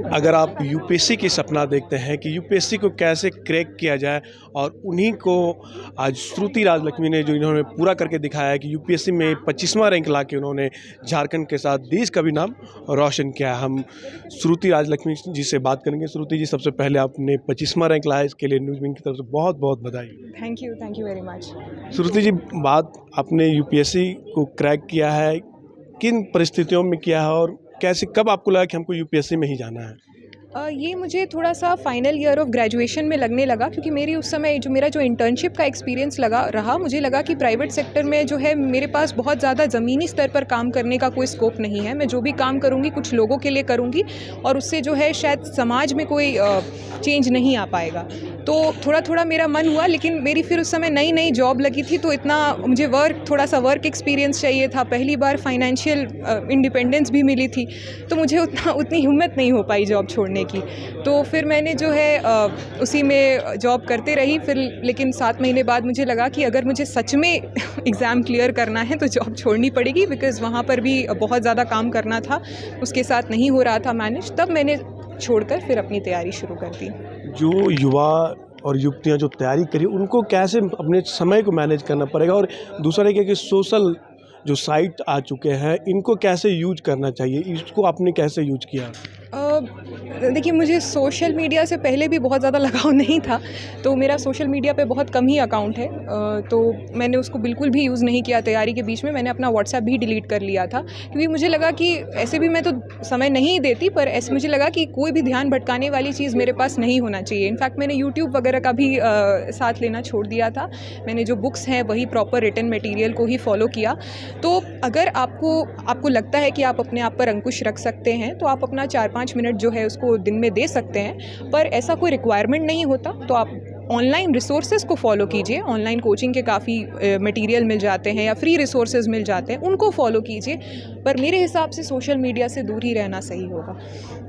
अगर आप यूपीएससी की सपना देखते हैं कि यूपीएससी को कैसे क्रैक किया जाए और उन्हीं को आज श्रुति राजलक्ष्मी ने जो इन्होंने पूरा करके दिखाया है कि यूपीएससी में 25वां रैंक ला के उन्होंने झारखंड के साथ देश का भी नाम रोशन किया है। हम श्रुति राजलक्ष्मी जी से बात करेंगे। श्रुति जी, सबसे पहले आपने 25वां रैंक लाया, इसके लिए न्यूज़ विंग की तरफ से बहुत बहुत बधाई। Thank you very much. Shruti ji, बात आपने यूपीएससी को क्रैक किया है, किन परिस्थितियों में किया है और कैसे कब आपको लगा कि हमको यूपीएससी में ही जाना है? ये मुझे थोड़ा सा फाइनल ईयर ऑफ ग्रेजुएशन में लगने लगा, क्योंकि मेरी उस समय मेरा जो इंटर्नशिप का एक्सपीरियंस मुझे लगा कि प्राइवेट सेक्टर में जो है मेरे पास बहुत ज़्यादा ज़मीनी स्तर पर काम करने का कोई स्कोप नहीं है। मैं जो भी काम करूँगी कुछ लोगों के लिए करूँगी और उससे जो है शायद समाज में कोई चेंज नहीं आ पाएगा। तो थोड़ा मेरा मन हुआ, लेकिन मेरी फिर उस समय नई जॉब लगी थी, तो इतना मुझे थोड़ा सा वर्क एक्सपीरियंस चाहिए था। पहली बार फाइनेंशियल इंडिपेंडेंस भी मिली थी, तो मुझे उतनी हिम्मत नहीं हो पाई जॉब छोड़ने की। तो फिर मैंने जो है उसी में जॉब करते रही। फिर लेकिन 7 महीने बाद मुझे लगा कि अगर मुझे सच में एग्ज़ाम क्लियर करना है तो जॉब छोड़नी पड़ेगी, बिकॉज़ वहाँ पर भी बहुत ज़्यादा काम करना था, उसके साथ नहीं हो रहा था मैनेज। तब मैंने छोड़कर फिर अपनी तैयारी शुरू कर दी। जो युवा और युवतियाँ जो तैयारी करी, उनको कैसे अपने समय को मैनेज करना पड़ेगा, और दूसरा ये कि सोशल जो साइट आ चुके हैं इनको कैसे यूज करना चाहिए, इसको आपने कैसे यूज किया? देखिए, मुझे सोशल मीडिया से पहले भी बहुत ज़्यादा लगाव नहीं था, तो मेरा सोशल मीडिया पे बहुत कम ही अकाउंट है। तो मैंने उसको बिल्कुल भी यूज़ नहीं किया तैयारी के बीच में। मैंने अपना व्हाट्सएप भी डिलीट कर लिया था, क्योंकि मुझे लगा कि ऐसे भी मैं तो समय नहीं देती, पर ऐसे मुझे लगा कि कोई भी ध्यान भटकाने वाली चीज़ मेरे पास नहीं होना चाहिए। इनफैक्ट मैंने यूट्यूब वगैरह का भी साथ लेना छोड़ दिया था। मैंने जो बुक्स हैं वही प्रॉपर रिटन मटेरियल को ही फॉलो किया। तो अगर आपको लगता है कि आप अपने आप पर अंकुश रख सकते हैं, तो आप अपना 4-5 मिनट जो है उसको दिन में दे सकते हैं, पर ऐसा कोई रिक्वायरमेंट नहीं होता। तो आप ऑनलाइन रिसोर्सेज को फॉलो कीजिए। ऑनलाइन कोचिंग के काफ़ी मटेरियल मिल जाते हैं या फ्री रिसोर्सेज मिल जाते हैं, उनको फॉलो कीजिए। पर मेरे हिसाब से सोशल मीडिया से दूर ही रहना सही होगा।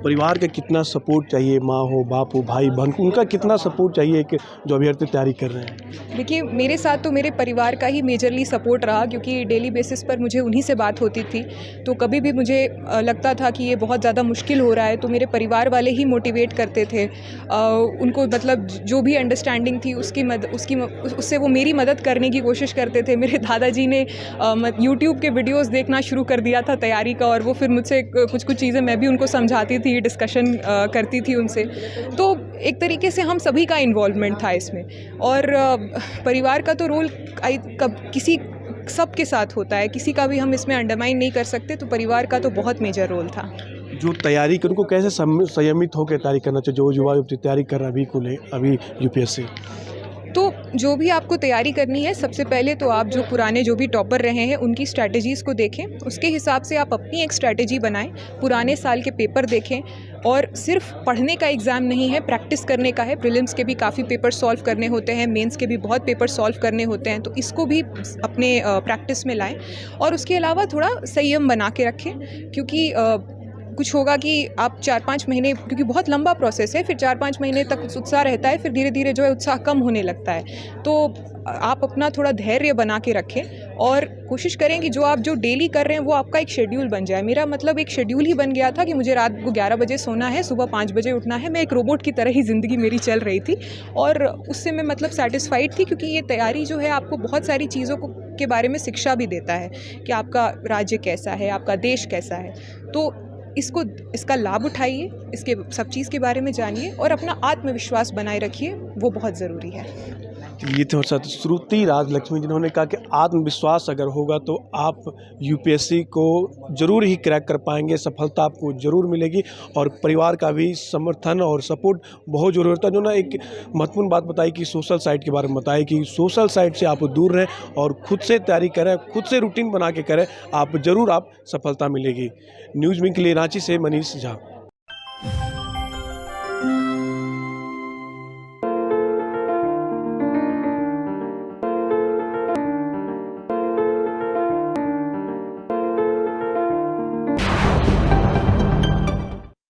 परिवार का कितना सपोर्ट चाहिए, माँ हो, बाप हो, भाई बहन, उनका कितना सपोर्ट चाहिए कि जो अभ्यर्थी तैयारी कर रहे हैं? देखिए, मेरे साथ तो मेरे परिवार का ही मेजरली सपोर्ट रहा, क्योंकि डेली बेसिस पर मुझे उन्हीं से बात होती थी। तो कभी भी मुझे लगता था कि ये बहुत ज़्यादा मुश्किल हो रहा है, तो मेरे परिवार वाले ही मोटिवेट करते थे। उनको मतलब जो भी अंडरस्टैंडिंग थी उससे वो मेरी मदद करने की कोशिश करते थे। मेरे दादाजी ने यूट्यूब के वीडियोज़ देखना शुरू कर दिया था तैयारी का, और वो फिर मुझसे कुछ चीज़ें मैं भी उनको समझाती थी, डिस्कशन करती थी उनसे। तो एक तरीके से हम सभी का इन्वॉल्वमेंट था इसमें। और परिवार का तो रोल सबके साथ होता है, किसी का भी हम इसमें अंडरमाइन नहीं कर सकते। तो परिवार का तो बहुत मेजर रोल था। जो तैयारी कर उनको कैसे संयमित होकर तैयारी करना चाहिए, जो युवा युवती तैयारी कर रहा है अभी यूपीएससी? तो जो भी आपको तैयारी करनी है, सबसे पहले तो आप जो पुराने जो भी टॉपर रहे हैं उनकी स्ट्रैटेजीज़ को देखें, उसके हिसाब से आप अपनी एक स्ट्रैटेजी बनाएं। पुराने साल के पेपर देखें, और सिर्फ पढ़ने का एग्ज़ाम नहीं है, प्रैक्टिस करने का है। प्रीलिम्स के भी काफ़ी पेपर सॉल्व करने होते हैं, मेंस के भी बहुत पेपर सॉल्व करने होते हैं, तो इसको भी अपने प्रैक्टिस में लाएं। और उसके अलावा थोड़ा संयम बना के रखें, क्योंकि कुछ होगा कि आप 4-5 महीने, क्योंकि बहुत लंबा प्रोसेस है, फिर 4-5 महीने तक उत्साह रहता है, फिर धीरे धीरे जो है उत्साह कम होने लगता है। तो आप अपना थोड़ा धैर्य बना के रखें और कोशिश करें कि जो डेली कर रहे हैं वो आपका एक शेड्यूल बन जाए। मेरा मतलब एक शेड्यूल ही बन गया था कि मुझे रात को 11 बजे सोना है, सुबह 5 बजे उठना है। मैं एक रोबोट की तरह ही ज़िंदगी मेरी चल रही थी, और उससे मैं मतलब सेटिस्फाइड थी, क्योंकि ये तैयारी जो है आपको बहुत सारी चीज़ों के बारे में शिक्षा भी देता है कि आपका राज्य कैसा है, आपका देश कैसा है। तो इसका लाभ उठाइए, इसके सब चीज़ के बारे में जानिए और अपना आत्मविश्वास बनाए रखिए, वो बहुत ज़रूरी है। ये थे हमारे साथ श्रुति राजलक्ष्मी, जिन्होंने कहा कि आत्मविश्वास अगर होगा तो आप यूपीएससी को ज़रूर ही क्रैक कर पाएंगे, सफलता आपको ज़रूर मिलेगी। और परिवार का भी समर्थन और सपोर्ट बहुत ज़रूरी होता है। जो ना एक महत्वपूर्ण बात बताई कि सोशल साइट के बारे में बताई कि सोशल साइट से आप दूर रहें और खुद से तैयारी करें, खुद से रूटीन बना के करें, आप सफलता मिलेगी। न्यूज़ विंग के लिए रांची से मनीष झा।